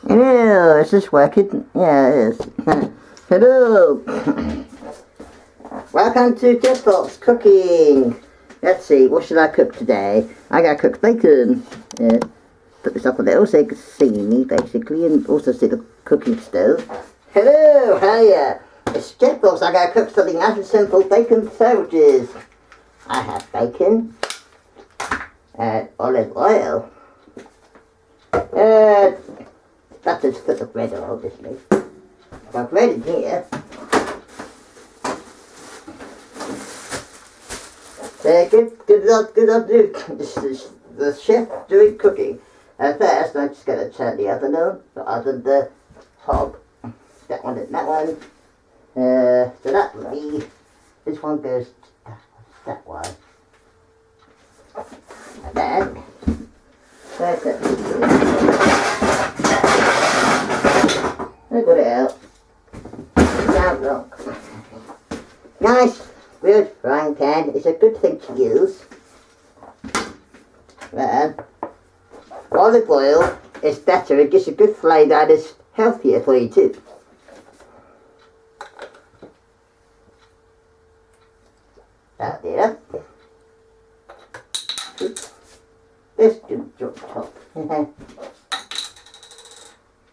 Hello, is this working? Yeah, it is. Hello. Welcome to Jeffbox Cooking. Let's see, what should I cook today? I gotta cook bacon. Put this up a little so you can see me basically, and also see the cooking stove. Hello, hiya. It's Jeffbox. I gotta cook something nice and simple, bacon sandwiches. I have bacon and olive oil. Butter's put the bread on, obviously. Got bread in here. Good on do. This is the chef doing cooking. At first, I'm just going to turn the oven on, the hob. That one and that one. So that will be, this one goes that way. And then, I got it out. Now look. Nice, good frying pan. It's a good thing to use. Olive oil is better. It gives a good flavour and it's healthier for you too. Out there. This didn't drop top.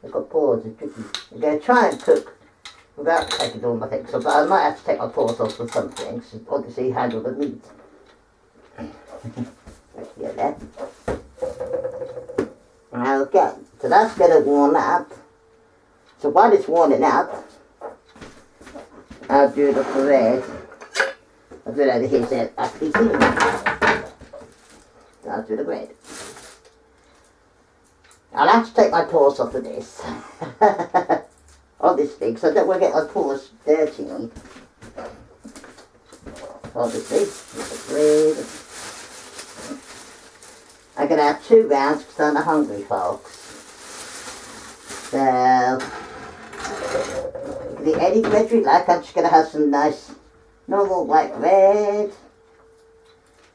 I've got paws, it's tricky. I'm going to try and cook without taking all my things off, but I might have to take my paws off for some things, obviously handle the meat. Let's get there. Okay, so that's going to warm up. So while it's warming up, I'll do the bread. I'll do it over here so it's actually clean. I'll do the bread. I'll have to take my paws off of this. Obviously, because I don't want to get my paws dirty. Obviously, the bread. I'm going to have 2 rounds because I'm hungry, folks. So, you can eat any bread you like. I'm just going to have some nice, normal white bread.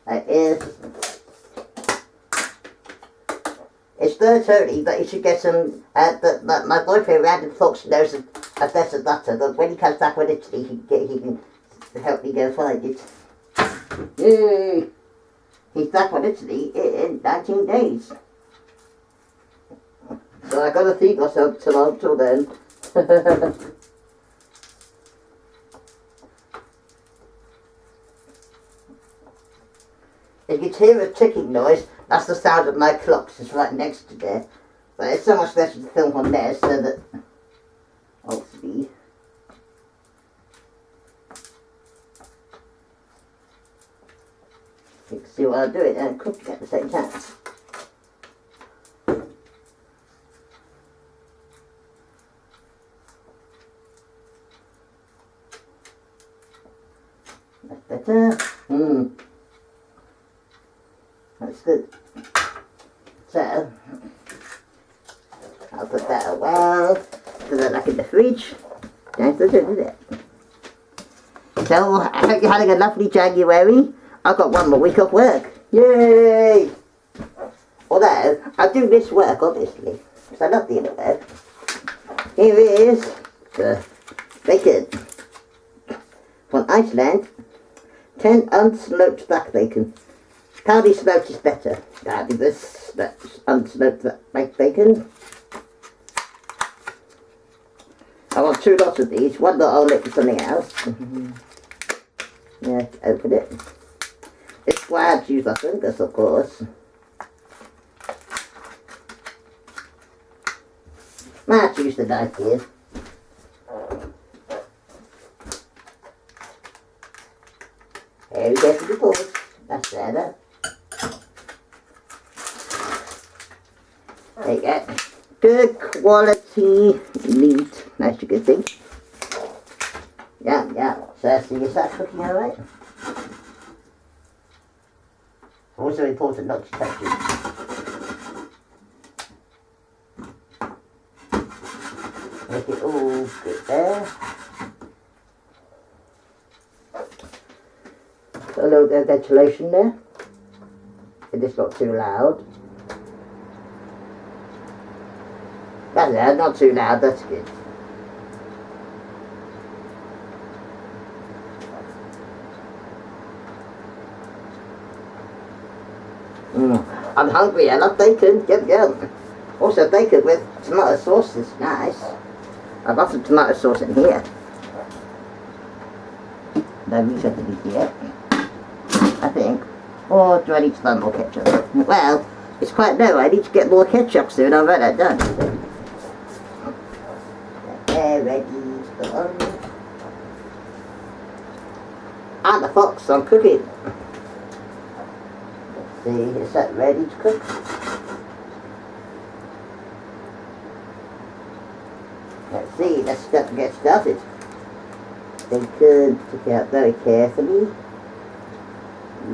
Like this. It's very early, but you should get some. My boyfriend Random Fox knows a better butter. But when he comes back from Italy, he can help me go find it. Yay! He's back from Italy in 19 days. So I gotta feed myself till then. If you hear a ticking noise, that's the sound of my clocks. It's right next to there. But it's so much better to film on there so that, obviously, you can see what I'm doing and cooking at the same time. That's better. That's good. So, I'll put that away, put that back in the fridge. Don't do that. So, I hope you're having a lovely January. I've got 1 more week of work. Yay! Although, I do miss work, obviously, because I love doing work. Here is the bacon from Iceland. 10 unsmoked black bacon. Powdery smoked is better. That'll be this unsmoked baked bacon. I want 2 lots of these. 1 lot I'll make for something else. Yeah, open it. It's why I use my fingers, of course. Might use the knife here. There we go for the paws. That's better. There you go. Good quality meat. That's a good thing. Yeah. So, is that cooking alright? Also important not to touch it. Make it all good there. A little bit of ventilation there. If it's not too loud. That's it, not too loud, that's good. I'm hungry, I love bacon, yum yum. Also bacon with tomato sauce is nice. I've got some tomato sauce in here. No reason to be here, I think. Or do I need to buy more ketchup? Well, it's quite low, I need to get more ketchup soon, I'll write that down. Okay, ready to go on. And the fox, I'm cooking. Let's see, is that ready to cook? Let's see, let's get started. Bacon, take it out very carefully.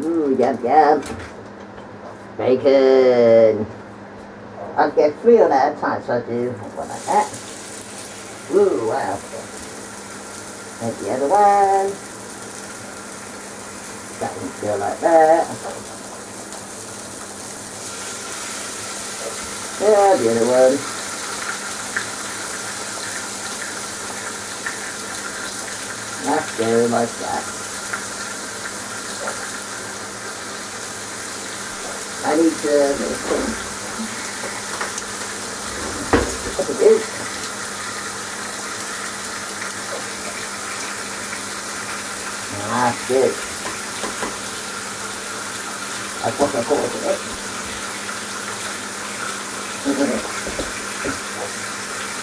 Ooh, yum yum. Bacon. I'll get 3 on at a time, so I do one like that. Ooh, wow. And the other one. That one go like that. Yeah, the other one. Let's go like that. I need to what it is. That's good. That's what I call it.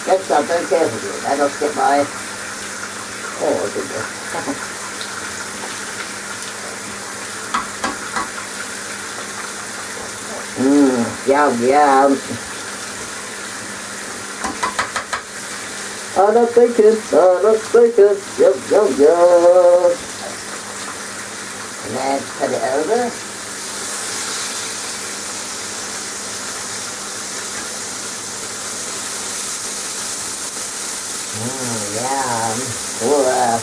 Next time, don't careful with it. I don't get my paws in there. Yum, yum. I love bacon, yum, yum, yum. And then put it over. Yum. Wow.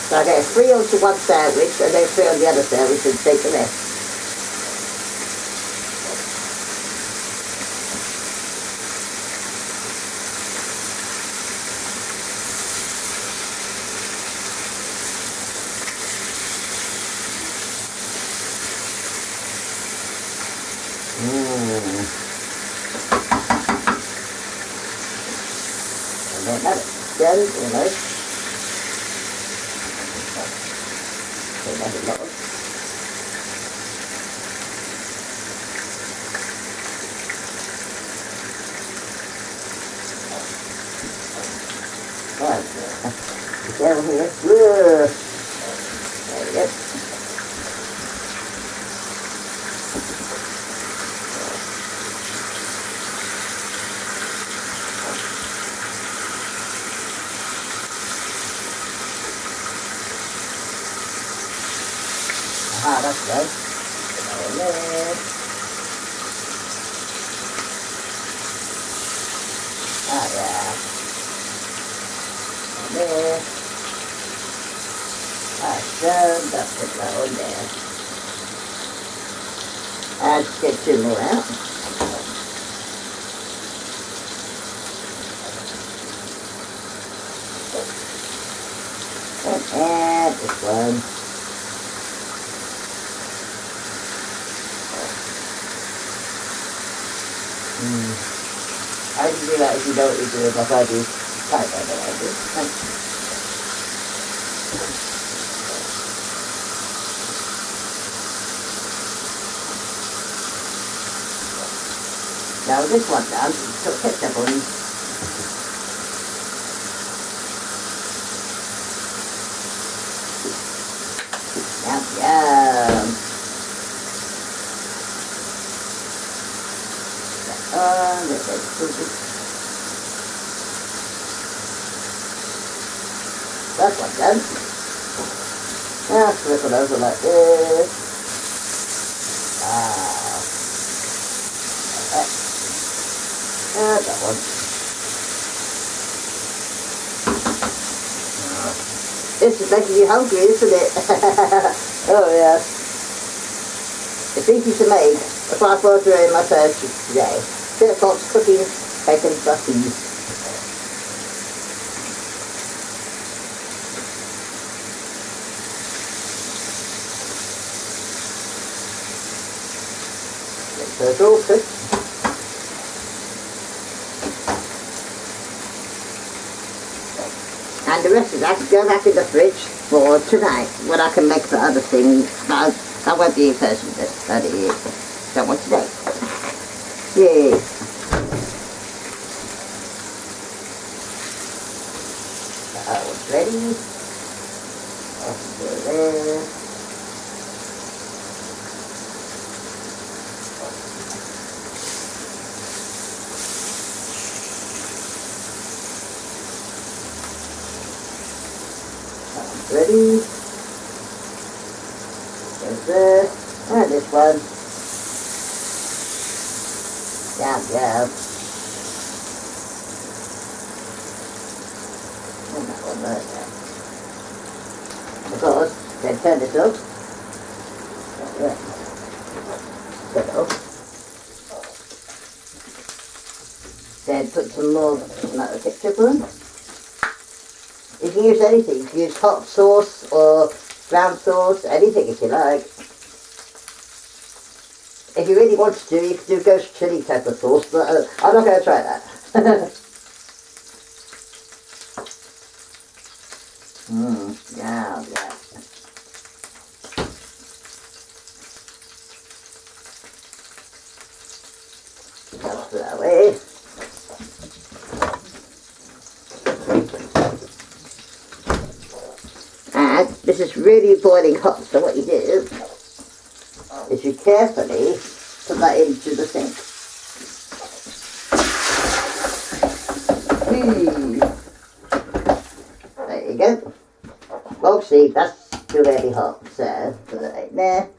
So I get 3 onto one sandwich and then 3 on the other sandwich and take the rest. And then have it done, you know. Down here. There you go. Aha, that's good. Put that in there. Ah, yeah. There. That's done. That's put that on there. I'll just get 2 more out. And add this one. I can do that if you know what you're doing, like I do. Like I do. Now with this one done, put ketchup on. Yum, yum. That's one done. Now flip it over like this. Like that one. This is making you hungry, isn't it? Oh yeah. It's easy to make. That's why I thought of doing my first today. Philip Fox cooking bacon butties. So it's all cooked. And the rest of that go back in the fridge for tonight when I can make the other things. But I won't be in person with this. That is. Don't want today. Yay. That was ready. That's there. Ready? There's this, and this one. Yum, yum. And that one right there. Of course, then turn this up. Yeah. Turn it up. Then put some more tomato ketchup on. You can use anything. You can use hot sauce or brown sauce, anything if you like. If you really want to, you can do ghost chili type of sauce, but I'm not going to try that. Yeah. That's that way. And this is really boiling hot, so what you do is you carefully put that into the sink. There you go. Well, see, that's still really hot, so put it in there.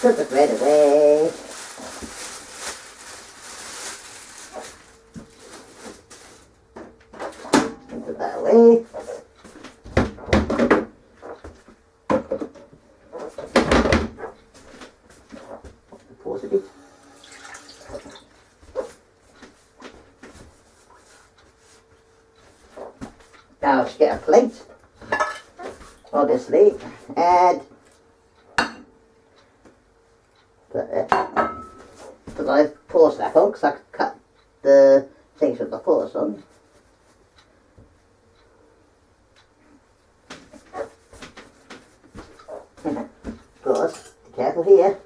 Put the bread away. Put that away. Pause a bit. Now let's get a plate, obviously, and put my pause back on because I can cut the things with the pause on. Of course, be careful here.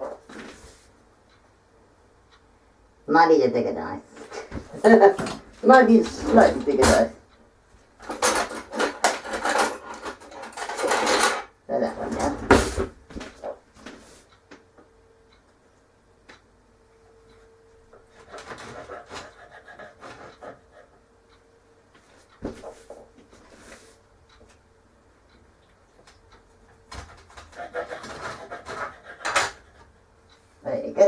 Might need a bigger knife. Might need a slightly bigger knife. So that one now. There you go.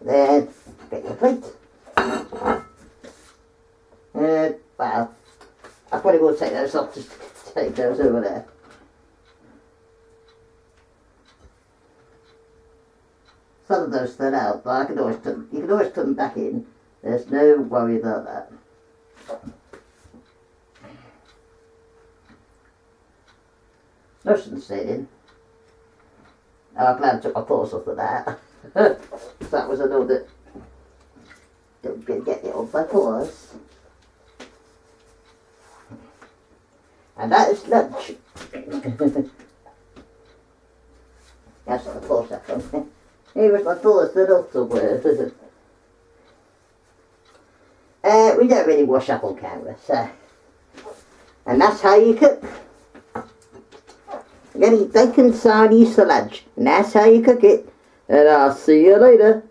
Then get your plate. Wow. I probably will take those off, just take those over there. Some of those fell out, but you can always put them back in. There's no worry about that. Most of them stayed in. Oh, I'm glad I took my paws off of that. That was a little bit. Don't get it off my paws. And that is lunch. That's the paws that from. Here was my paws, the little word. We don't really wash up on camera, so. And that's how you cook. You're going to eat bacon sardies for lunch. And that's how you cook it. And I'll see you later.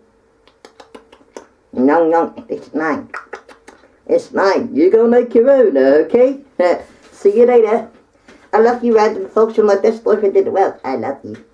No, it's mine. It's mine. You go make your own, okay? See you later. I love you, random folks. You're my best boyfriend in the world. I love you.